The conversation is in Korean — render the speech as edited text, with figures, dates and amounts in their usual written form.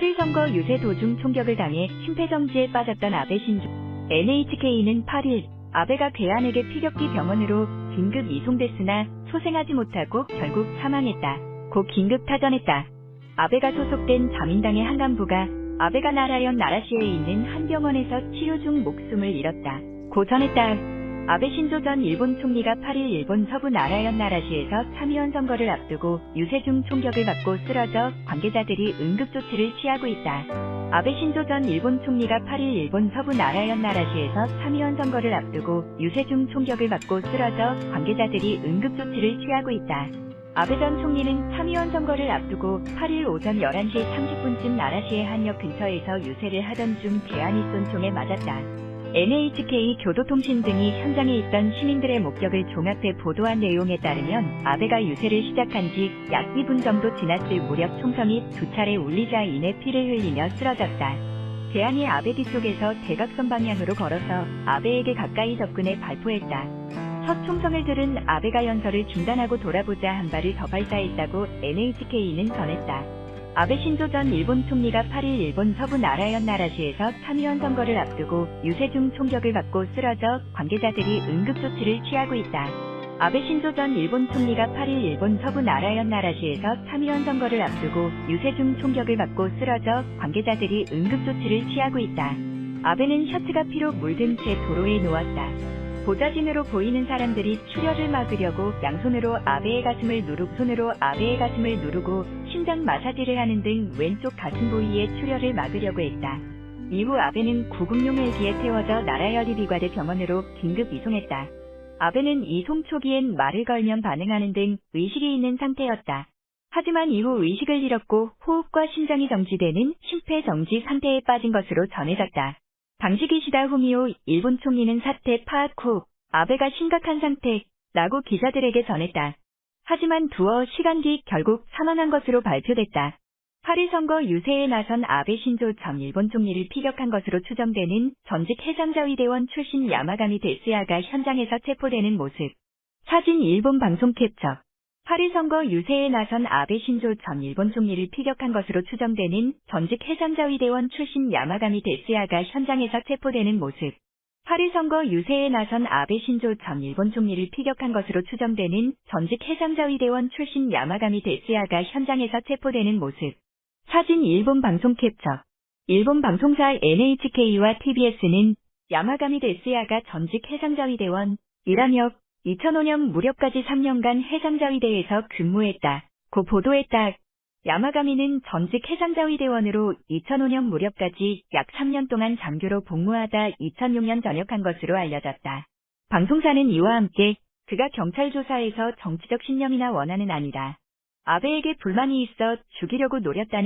8일 선거 유세 도중 총격을 당해 심폐정지에 빠졌던 아베 신조. NHK는 8일 아베가 괴한에게 피격기 병원으로 긴급 이송됐으나 소생하지 못하고 결국 사망했다.고 긴급 타전했다. 아베가 소속된 자민당의 한 간부가 아베가 나라현 나라시에 있는 한 병원에서 치료 중 목숨을 잃었다.고 전했다. 아베 신조 전 일본 총리가 8일 일본 서부 나라현 나라시에서 참의원 선거를 앞두고 유세 중 총격을 받고 쓰러져 관계자들이 응급조치를 취하고 있다. 아베 신조 전 일본 총리가 8일 일본 서부 나라현 나라시에서 참의원 선거를 앞두고 유세 중 총격을 받고 쓰러져 관계자들이 응급조치를 취하고 있다. 아베 전 총리는 참의원 선거를 앞두고 8일 오전 11시 30분쯤 나라시의 한역 근처에서 유세를 하던 중 괴한이 쏜 총에 맞았다. NHK 교도통신 등이 현장에 있던 시민들의 목격을 종합해 보도한 내용에 따르면 아베가 유세를 시작한 지 약 2분 정도 지났을 무렵 총성이 두 차례 울리자 인해 피를 흘리며 쓰러졌다. 괴한이 아베 뒤쪽에서 대각선 방향으로 걸어서 아베에게 가까이 접근해 발포했다. 첫 총성을 들은 아베가 연설을 중단하고 돌아보자 한 발을 더 발사했다고 NHK는 전했다. 아베 신조 전 일본 총리가 8일 일본 서부 나라현 나라시에서 참의원 선거를 앞두고 유세 중 총격을 받고 쓰러져 관계자들이 응급조치를 취하고 있다. 아베 신조 전 일본 총리가 8일 일본 서부 나라현 나라시에서 참의원 선거를 앞두고 유세 중 총격을 받고 쓰러져 관계자들이 응급조치를 취하고 있다. 아베는 셔츠가 피로 물든 채 도로에 누웠다. 보좌진으로 보이는 사람들이 출혈을 막으려고 양손으로 아베의 가슴을 누르고 심장 마사지를 하는 등 왼쪽 가슴 부위의 출혈을 막으려고 했다. 이후 아베는 구급용 헬기에 태워져 나라현 이비과대 병원으로 긴급 이송했다. 아베는 이송 초기엔 말을 걸면 반응하는 등 의식이 있는 상태였다. 하지만 이후 의식을 잃었고 호흡과 심장이 정지되는 심폐정지 상태에 빠진 것으로 전해졌다. 당시 기시다 후미오 일본 총리는 사태 파악 후 아베가 심각한 상태라고 기자들에게 전했다. 하지만 두어 시간 뒤 결국 사망한 것으로 발표됐다. 8일 선거 유세에 나선 아베 신조 전 일본 총리를 피격한 것으로 추정되는 전직 해상자위대원 출신 야마가미 데스야가 현장에서 체포되는 모습. 사진 일본 방송 캡처. 8일 선거 유세에 나선 아베 신조 전 일본 총리를 피격한 것으로 추정되는 전직 해상자위대원 출신 야마가미 데스야가 현장에서 체포되는 모습. 8일 선거 유세에 나선 아베 신조 전 일본 총리를 피격한 것으로 추정되는 전직 해상자위대원 출신 야마가미 데스야가 현장에서 체포되는 모습. 사진 일본 방송 캡처. 일본 방송사 NHK와 TBS는 야마가미 데스야가 전직 해상자위대원이라며 2005년 무렵까지 3년간 해상자위대에서 근무했다고 보도했다. 야마가미는 전직 해상자위대원으로 2005년 무렵까지 약 3년 동안 장교로 복무하다 2006년 전역한 것으로 알려졌다. 방송사는 이와 함께 그가 경찰 조사에서 정치적 신념이나 원한은 아니다. 아베에게 불만이 있어 죽이려고 노렸다는